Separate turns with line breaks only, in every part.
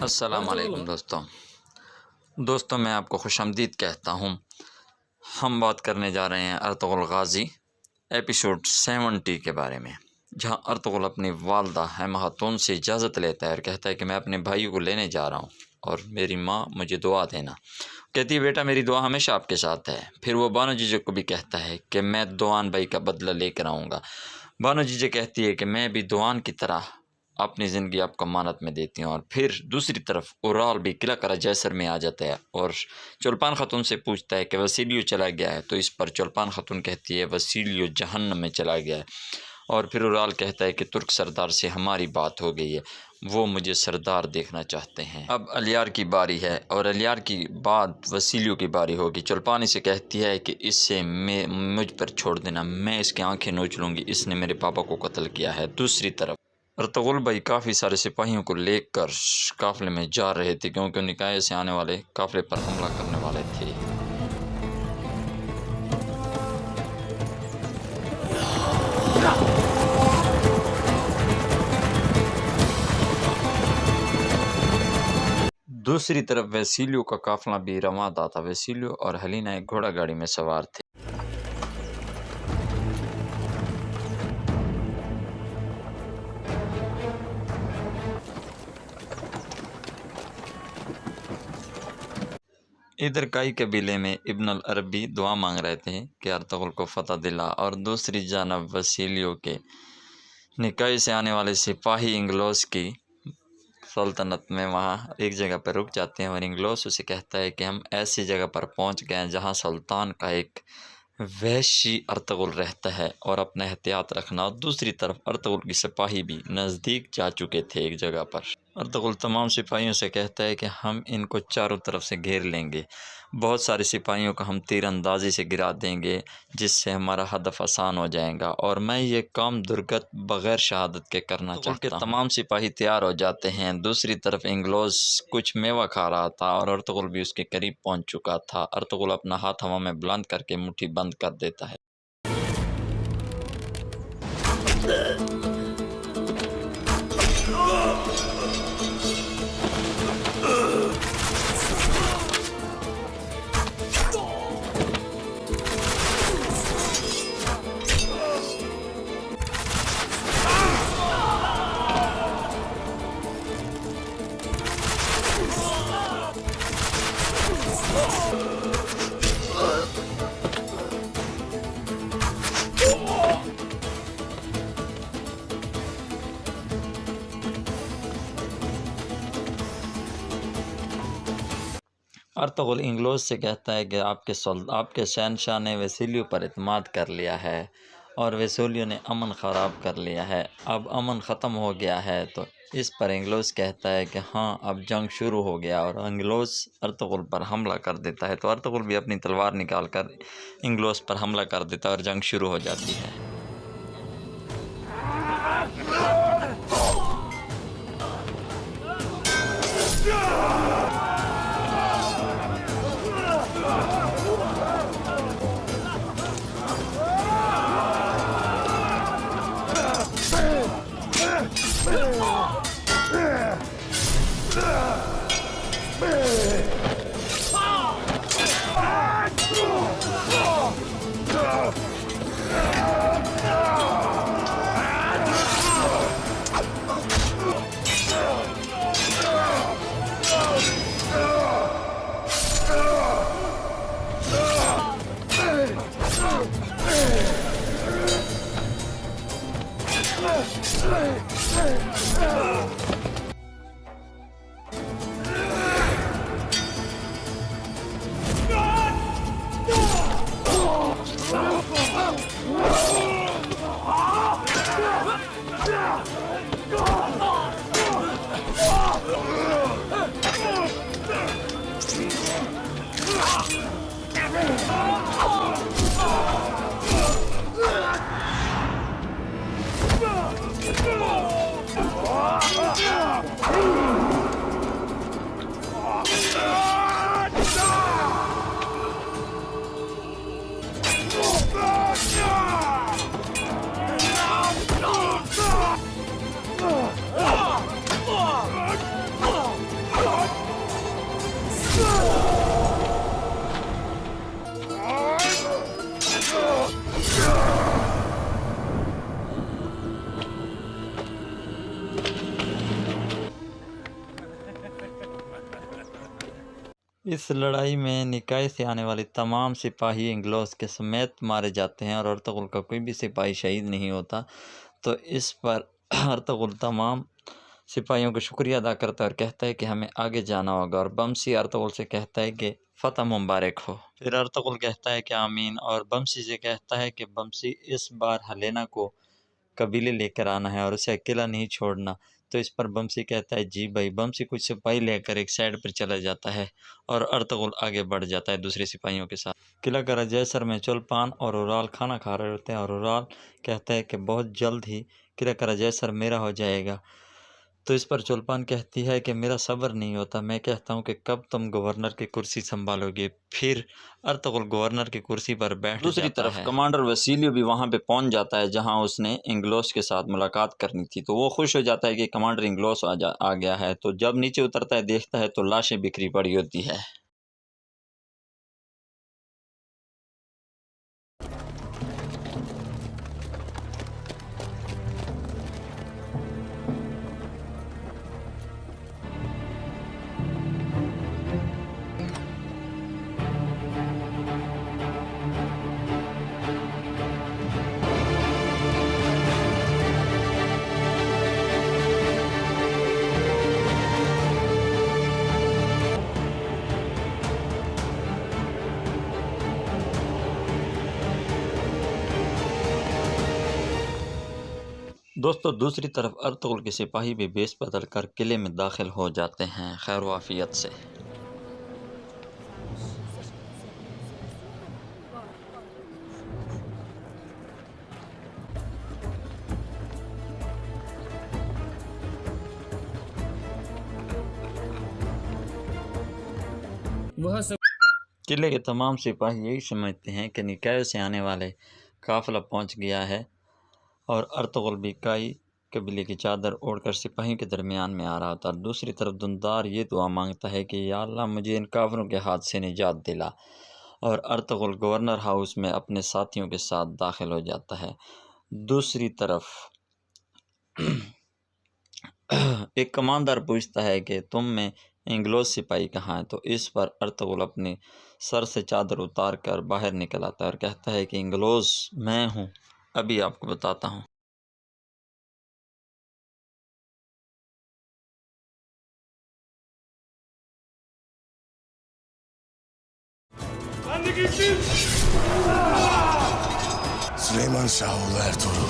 अस्सलाम वालेकुम दोस्तों मैं आपको खुशामदीद कहता हूँ। हम बात करने जा रहे हैं अर्तुगरुल गाज़ी एपिसोड 70 के बारे में, जहाँ अर्तुगरुल अपनी वालदा हैमा खातून से इजाज़त लेता है और कहता है कि मैं अपने भाई को लेने जा रहा हूँ और मेरी माँ मुझे दुआ देना। कहती है बेटा मेरी दुआ हमेशा आपके साथ है। फिर वो बानो जीजे को भी कहता है कि मैं दुआन भाई का बदला लेकर आऊँगा। बानो जीजे कहती है कि मैं भी दुआन की तरह अपनी ज़िंदगी आपको अमानत में देती हूँ। और फिर दूसरी तरफ उराल भी किला करा जैसर में आ जाता है और चुल्पान ख़ातून से पूछता है कि वसीलियो चला गया है। तो इस पर चुल्पान ख़ातून कहती है वसीलियो जहन्नम में चला गया है। और फिर उराल कहता है कि तुर्क सरदार से हमारी बात हो गई है, वो मुझे सरदार देखना चाहते हैं। अब अलियार की बारी है और अलियार की बाद वसीलियों की बारी होगी। चुल्पान इसे कहती है कि इससे मुझ पर छोड़ देना, मैं इसकी आंखें नोच लूँगी, इसने मेरे पापा को कत्ल किया है। दूसरी तरफ अर्तुगरुल भाई काफ़ी सारे सिपाहियों को लेकर काफ़िले में जा रहे थे, क्योंकि निकाय से आने वाले काफ़िले पर हमला करने वाले थे। दूसरी तरफ वसीलियो का काफ़िला भी रवाना था। वसीलियो और हलीना एक घोड़ा गाड़ी में सवार थे। इधर काई कबीले में इब्न अल अरबी दुआ मांग रहे थे कि अर्तुगरुल को फ़तह दिला, और दूसरी जानब वसीलियो के निकाय से आने वाले सिपाही इंग्लोस की सल्तनत में वहाँ एक जगह पर रुक जाते हैं और इंग्लोस उसे कहता है कि हम ऐसी जगह पर पहुँच गए हैं जहाँ सुल्तान का एक वहशी अर्तुगरुल रहता है और अपना एहतियात रखना। और दूसरी तरफ अर्तुगरुल के सिपाही भी नज़दीक जा चुके थे एक जगह पर। अर्तुगरुल तमाम सिपाहियों से कहता है कि हम इनको चारों तरफ से घेर लेंगे, बहुत सारे सिपाहियों को हम तीर अंदाजी से गिरा देंगे, जिससे हमारा हदफ आसान हो जाएगा और मैं ये काम दुर्गत बग़ैर शहादत के करना चाहता हूँ। तमाम सिपाही तैयार हो जाते हैं। दूसरी तरफ इंग्लोस कुछ मेवा खा रहा था और अर्तुगरुल भी उसके करीब पहुँच चुका था। अर्तुगरुल अपना हाथ हवा में बुलंद करके मुट्ठी बंद कर देता है। अर्तुगरुल इंग्लोस से कहता है कि आपके शहनशाह ने वसीलियो पर इत्मीनान कर लिया है और वसीलियो ने अमन ख़राब कर लिया है, अब अमन ख़त्म हो गया है। तो इस पर इंग्लोस कहता है कि हाँ अब जंग शुरू हो गया और इंग्लोस अर्तुगरुल पर हमला कर देता है। तो अर्तुगरुल भी अपनी तलवार निकाल कर इंग्लोस पर हमला कर देता है और जंग शुरू हो जाती है। इस लड़ाई में निकाय से आने वाले तमाम सिपाही इंग्लोस के समेत मारे जाते हैं और अर्तुगरुल का कोई भी सिपाही शहीद नहीं होता। तो इस पर अर्तुगरुल तमाम सिपाहियों को शुक्रिया अदा करता है और कहता है कि हमें आगे जाना होगा, और बमसी अर्तुगरुल से कहता है कि फ़तह मुबारक हो। फिर अर्तुगरुल कहता है कि आमीन, और बमसी से कहता है कि बमसी इस बार हेलेना को कबीले लेकर आना है और उसे अकेला नहीं छोड़ना। तो इस पर बमसी कहता है जी भाई। बमसी कुछ सिपाही लेकर एक साइड पर चला जाता है और अर्तुगरुल आगे बढ़ जाता है दूसरे सिपाहियों के साथ। किला कराजैसर में चुलपान और उराल खाना खा रहे होते हैं और उराल कहता है कि बहुत जल्द ही किला कराजैसर मेरा हो जाएगा। तो इस पर चुलपान कहती है कि मेरा सब्र नहीं होता, मैं कहता हूँ कि कब तुम गवर्नर की कुर्सी संभालोगे। फिर अर्तुगरुल गवर्नर की कुर्सी पर बैठ दूसरी तरफ कमांडर वसीलियो भी वहाँ पे पहुँच जाता है जहाँ उसने इंग्लोस के साथ मुलाकात करनी थी। तो वो खुश हो जाता है कि कमांडर इंग्लोस आ गया है। तो जब नीचे उतरता है देखता है तो लाशें बिखरी पड़ी होती है। दोस्तों दूसरी तरफ अर्तुगरुल के सिपाही भी भेष बदल कर किले में दाखिल हो जाते हैं खैर वाफियत से।
वह सब
किले के तमाम सिपाही यही समझते हैं कि निकाय से आने वाले काफिला पहुंच गया है और अर्तुगरुल भी काई कबीले की चादर ओढ़कर सिपाहियों के दरमियान में आ रहा था। दूसरी तरफ दुंदार ये दुआ मांगता है कि या अल्लाह मुझे इन काफिरों के हाथ से निजात दिला, और अर्तुगरुल गवर्नर हाउस में अपने साथियों के साथ दाखिल हो जाता है। दूसरी तरफ एक कमानदार पूछता है कि तुम में इंग्लोस सिपाही कहाँ है। तो इस पर अर्तुगरुल अपने सर से चादर उतार कर बाहर निकल आता है और कहता है कि इंग्लोस मैं हूँ, अभी आपको बताता हूँ।
Süleyman Şahoğlu Ertuğrul.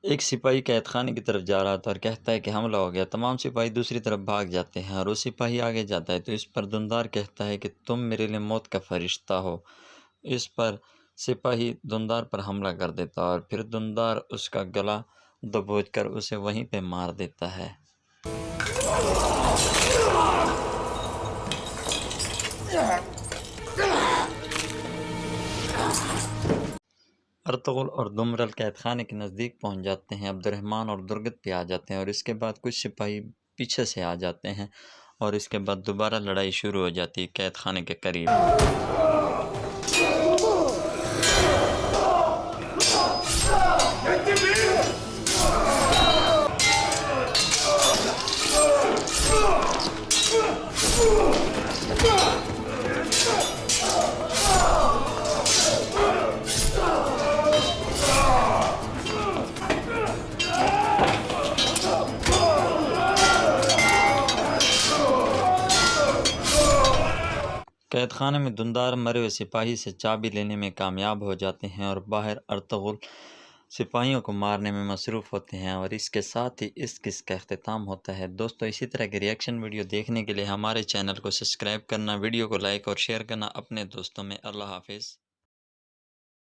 एक सिपाही कैद खाने की तरफ जा रहा था और कहता है कि हमला हो गया। तमाम सिपाही दूसरी तरफ भाग जाते हैं और वो सिपाही आगे जाता है। तो इस पर दुंदार कहता है कि तुम मेरे लिए मौत का फरिश्ता हो। इस पर सिपाही दुंदार पर हमला कर देता है और फिर दुंदार उसका गला दबोचकर उसे वहीं पे मार देता है। अर्तुगरुल और दुमरल कैद खाने के नज़दीक पहुंच जाते हैं। अब्दुर्रहमान और दुर्गत पे आ जाते हैं और इसके बाद कुछ सिपाही पीछे से आ जाते हैं और इसके बाद दोबारा लड़ाई शुरू हो जाती है कैद खाने के करीब। कैद खाने में दुंदार मरे हुए सिपाही से चाबी लेने में कामयाब हो जाते हैं और बाहर अर्तुगरुल सिपाहियों को मारने में मसरूफ़ होते हैं और इसके साथ ही इस किस्से का अख्तिताम होता है। दोस्तों इसी तरह के रिएक्शन वीडियो देखने के लिए हमारे चैनल को सब्सक्राइब करना, वीडियो को लाइक और शेयर करना अपने दोस्तों में। अल्लाह हाफिज़।